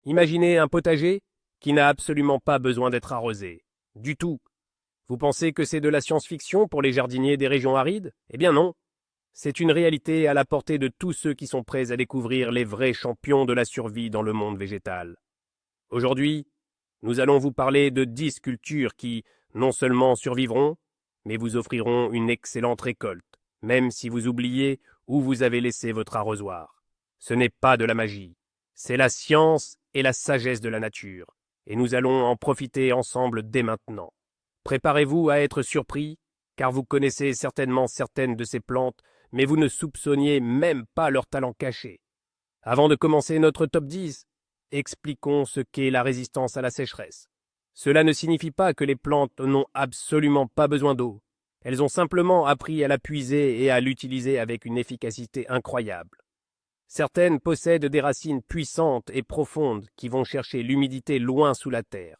Imaginez un potager qui n'a absolument pas besoin d'être arrosé. Du tout. Vous pensez que c'est de la science-fiction pour les jardiniers des régions arides? Eh bien non. C'est une réalité à la portée de tous ceux qui sont prêts à découvrir les vrais champions de la survie dans le monde végétal. Aujourd'hui, nous allons vous parler de 10 cultures qui, non seulement survivront, mais vous offriront une excellente récolte, même si vous oubliez où vous avez laissé votre arrosoir. Ce n'est pas de la magie, c'est la science et la sagesse de la nature, et nous allons en profiter ensemble dès maintenant. Préparez-vous à être surpris, car vous connaissez certainement certaines de ces plantes, mais vous ne soupçonniez même pas leur talent caché. Avant de commencer notre top 10, expliquons ce qu'est la résistance à la sécheresse. Cela ne signifie pas que les plantes n'ont absolument pas besoin d'eau. Elles ont simplement appris à la puiser et à l'utiliser avec une efficacité incroyable. Certaines possèdent des racines puissantes et profondes qui vont chercher l'humidité loin sous la terre.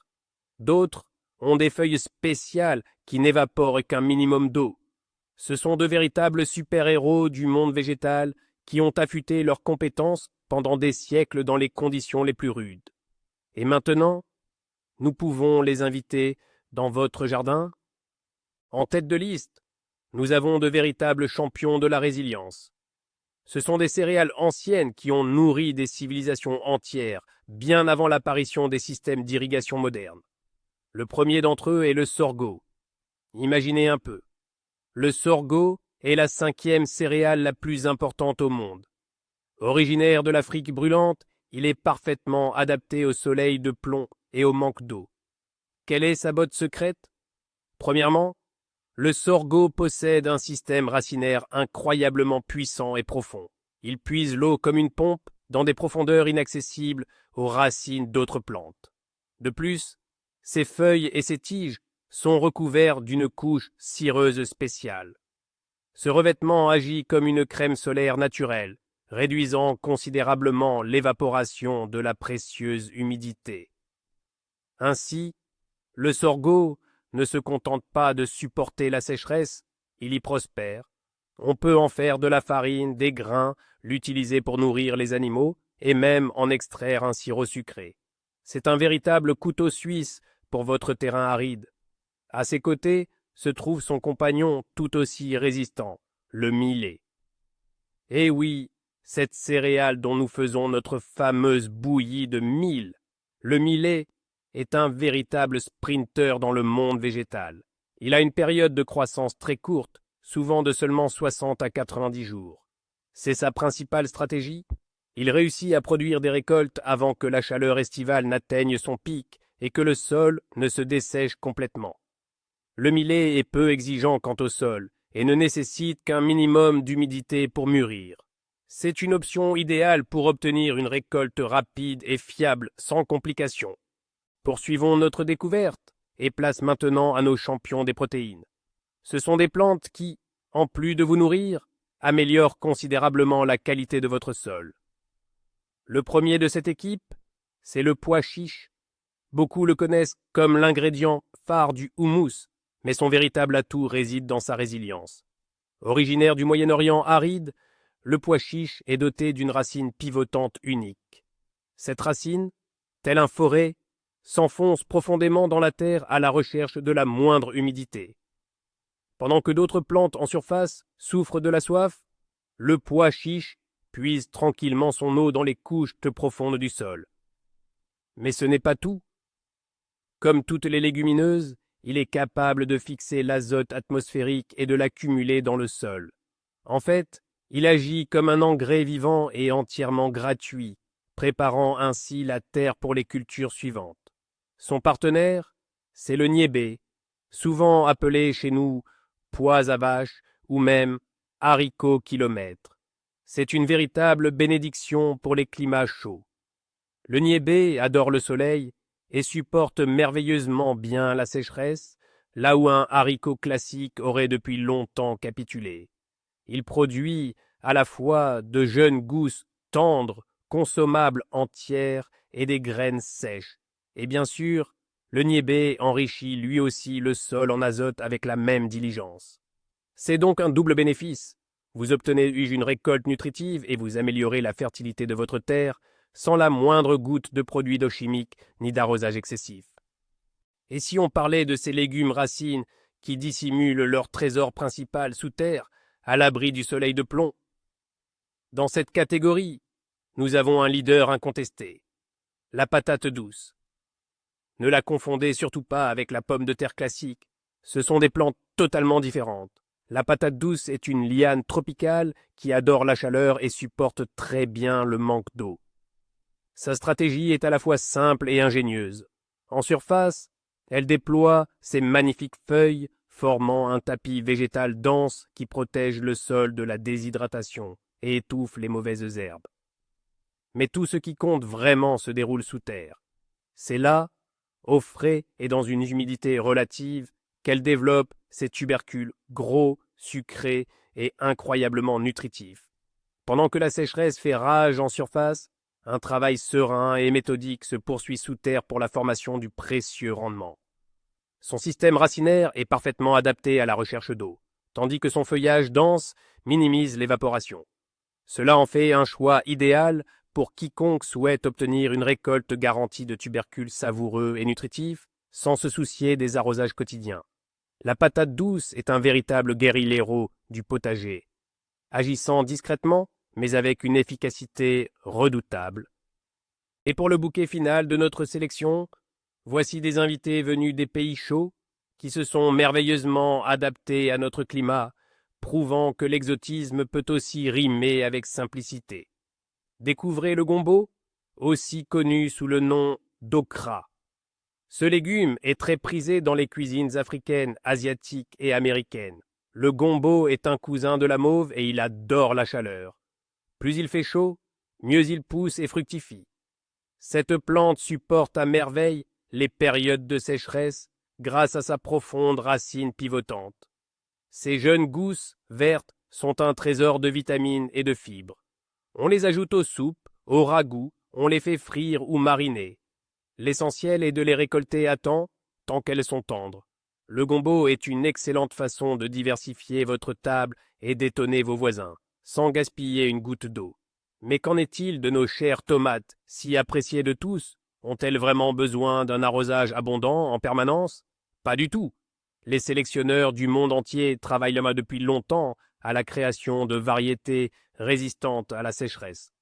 D'autres ont des feuilles spéciales qui n'évaporent qu'un minimum d'eau. Ce sont de véritables super-héros du monde végétal qui ont affûté leurs compétences pendant des siècles dans les conditions les plus rudes. Et maintenant, nous pouvons les inviter dans votre jardin. En tête de liste, nous avons de véritables champions de la résilience. Ce sont des céréales anciennes qui ont nourri des civilisations entières, bien avant l'apparition des systèmes d'irrigation modernes. Le premier d'entre eux est le sorgho. Imaginez un peu. Le sorgho est la 5e céréale la plus importante au monde. Originaire de l'Afrique brûlante, il est parfaitement adapté au soleil de plomb et au manque d'eau. Quelle est sa botte secrète? Premièrement, le sorgho possède un système racinaire incroyablement puissant et profond. Il puise l'eau comme une pompe dans des profondeurs inaccessibles aux racines d'autres plantes. De plus, ses feuilles et ses tiges sont recouverts d'une couche cireuse spéciale. Ce revêtement agit comme une crème solaire naturelle, réduisant considérablement l'évaporation de la précieuse humidité. Ainsi, le sorgho ne se contente pas de supporter la sécheresse, il y prospère. On peut en faire de la farine, des grains, l'utiliser pour nourrir les animaux et même en extraire un sirop sucré. C'est un véritable couteau suisse pour votre terrain aride. À ses côtés se trouve son compagnon tout aussi résistant, le millet. Eh oui, cette céréale dont nous faisons notre fameuse bouillie de mil. Le millet est un véritable sprinter dans le monde végétal. Il a une période de croissance très courte, souvent de seulement 60 à 90 jours. C'est sa principale stratégie. Il réussit à produire des récoltes avant que la chaleur estivale n'atteigne son pic et que le sol ne se dessèche complètement. Le millet est peu exigeant quant au sol et ne nécessite qu'un minimum d'humidité pour mûrir. C'est une option idéale pour obtenir une récolte rapide et fiable sans complications. Poursuivons notre découverte et place maintenant à nos champions des protéines. Ce sont des plantes qui, en plus de vous nourrir, améliorent considérablement la qualité de votre sol. Le premier de cette équipe, c'est le pois chiche. Beaucoup le connaissent comme l'ingrédient phare du houmous, mais son véritable atout réside dans sa résilience. Originaire du Moyen-Orient aride, le pois chiche est doté d'une racine pivotante unique. Cette racine, tel un forêt, s'enfonce profondément dans la terre à la recherche de la moindre humidité. Pendant que d'autres plantes en surface souffrent de la soif, le pois chiche puise tranquillement son eau dans les couches profondes du sol. Mais ce n'est pas tout. Comme toutes les légumineuses, il est capable de fixer l'azote atmosphérique et de l'accumuler dans le sol. En fait, il agit comme un engrais vivant et entièrement gratuit, préparant ainsi la terre pour les cultures suivantes. Son partenaire, c'est le niébé, souvent appelé chez nous pois à vache ou même haricot kilomètre. C'est une véritable bénédiction pour les climats chauds. Le niébé adore le soleil et supporte merveilleusement bien la sécheresse, là où un haricot classique aurait depuis longtemps capitulé. Il produit à la fois de jeunes gousses tendres, consommables entières et des graines sèches. Et bien sûr, le niébé enrichit lui aussi le sol en azote avec la même diligence. C'est donc un double bénéfice. Vous obtenez une récolte nutritive et vous améliorez la fertilité de votre terre, sans la moindre goutte de produits d'eau chimique ni d'arrosage excessif. Et si on parlait de ces légumes racines qui dissimulent leur trésor principal sous terre, à l'abri du soleil de plomb? Dans cette catégorie, nous avons un leader incontesté, la patate douce. Ne la confondez surtout pas avec la pomme de terre classique, ce sont des plantes totalement différentes. La patate douce est une liane tropicale qui adore la chaleur et supporte très bien le manque d'eau. Sa stratégie est à la fois simple et ingénieuse. En surface, elle déploie ses magnifiques feuilles, formant un tapis végétal dense qui protège le sol de la déshydratation et étouffe les mauvaises herbes. Mais tout ce qui compte vraiment se déroule sous terre. C'est là, au frais et dans une humidité relative, qu'elle développe ses tubercules gros, sucrés et incroyablement nutritifs. Pendant que la sécheresse fait rage en surface, un travail serein et méthodique se poursuit sous terre pour la formation du précieux rendement. Son système racinaire est parfaitement adapté à la recherche d'eau, tandis que son feuillage dense minimise l'évaporation. Cela en fait un choix idéal pour quiconque souhaite obtenir une récolte garantie de tubercules savoureux et nutritifs, sans se soucier des arrosages quotidiens. La patate douce est un véritable guérillero du potager, agissant discrètement, mais avec une efficacité redoutable. Et pour le bouquet final de notre sélection, voici des invités venus des pays chauds, qui se sont merveilleusement adaptés à notre climat, prouvant que l'exotisme peut aussi rimer avec simplicité. Découvrez le gombo, aussi connu sous le nom d'okra. Ce légume est très prisé dans les cuisines africaines, asiatiques et américaines. Le gombo est un cousin de la mauve et il adore la chaleur. Plus il fait chaud, mieux il pousse et fructifie. Cette plante supporte à merveille les périodes de sécheresse grâce à sa profonde racine pivotante. Ces jeunes gousses vertes sont un trésor de vitamines et de fibres. On les ajoute aux soupes, aux ragoûts, on les fait frire ou mariner. L'essentiel est de les récolter à temps, tant qu'elles sont tendres. Le gombo est une excellente façon de diversifier votre table et d'étonner vos voisins, sans gaspiller une goutte d'eau. Mais qu'en est-il de nos chères tomates, si appréciées de tous? Ont-elles vraiment besoin d'un arrosage abondant en permanence? Pas du tout. Les sélectionneurs du monde entier travaillent là-bas depuis longtemps à la création de variétés résistantes à la sécheresse.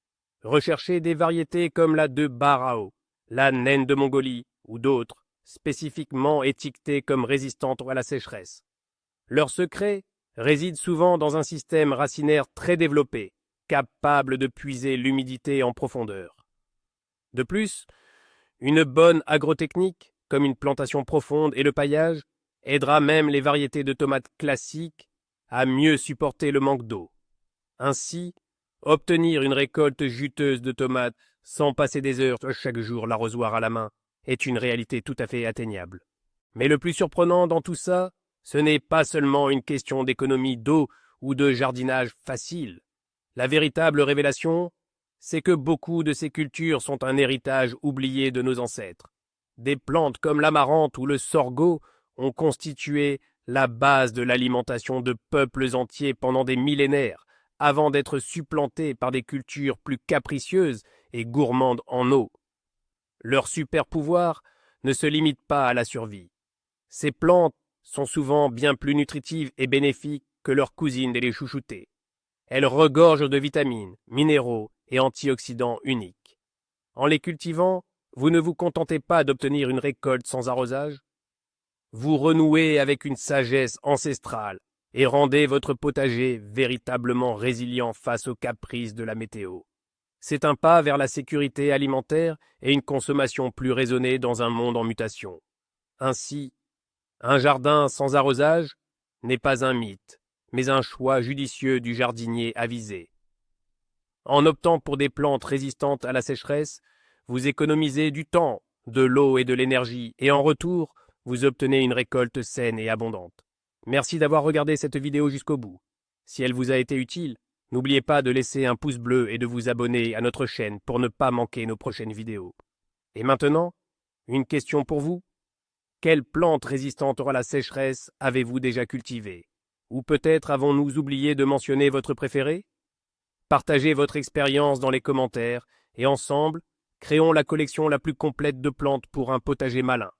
Recherchez des variétés comme la de Barao, la naine de Mongolie ou d'autres, spécifiquement étiquetées comme résistantes à la sécheresse. Leur secret réside souvent dans un système racinaire très développé, capable de puiser l'humidité en profondeur. De plus, une bonne agrotechnique, comme une plantation profonde et le paillage, aidera même les variétés de tomates classiques à mieux supporter le manque d'eau. Ainsi, obtenir une récolte juteuse de tomates sans passer des heures chaque jour l'arrosoir à la main est une réalité tout à fait atteignable. Mais le plus surprenant dans tout ça, ce n'est pas seulement une question d'économie d'eau ou de jardinage facile. La véritable révélation, c'est que beaucoup de ces cultures sont un héritage oublié de nos ancêtres. Des plantes comme l'amarante ou le sorgho ont constitué la base de l'alimentation de peuples entiers pendant des millénaires, avant d'être supplantées par des cultures plus capricieuses et gourmandes en eau. Leur super pouvoir ne se limite pas à la survie. Ces plantes sont souvent bien plus nutritives et bénéfiques que leurs cousines et les chouchoutées. Elles regorgent de vitamines, minéraux et antioxydants uniques. En les cultivant, vous ne vous contentez pas d'obtenir une récolte sans arrosage. Vous renouez avec une sagesse ancestrale et rendez votre potager véritablement résilient face aux caprices de la météo. C'est un pas vers la sécurité alimentaire et une consommation plus raisonnée dans un monde en mutation. Ainsi, un jardin sans arrosage n'est pas un mythe, mais un choix judicieux du jardinier avisé. En optant pour des plantes résistantes à la sécheresse, vous économisez du temps, de l'eau et de l'énergie, et en retour, vous obtenez une récolte saine et abondante. Merci d'avoir regardé cette vidéo jusqu'au bout. Si elle vous a été utile, n'oubliez pas de laisser un pouce bleu et de vous abonner à notre chaîne pour ne pas manquer nos prochaines vidéos. Et maintenant, une question pour vous. Quelle plante résistante à la sécheresse avez-vous déjà cultivée? Ou peut-être avons-nous oublié de mentionner votre préféré? Partagez votre expérience dans les commentaires Et ensemble, créons la collection la plus complète de plantes pour un potager malin.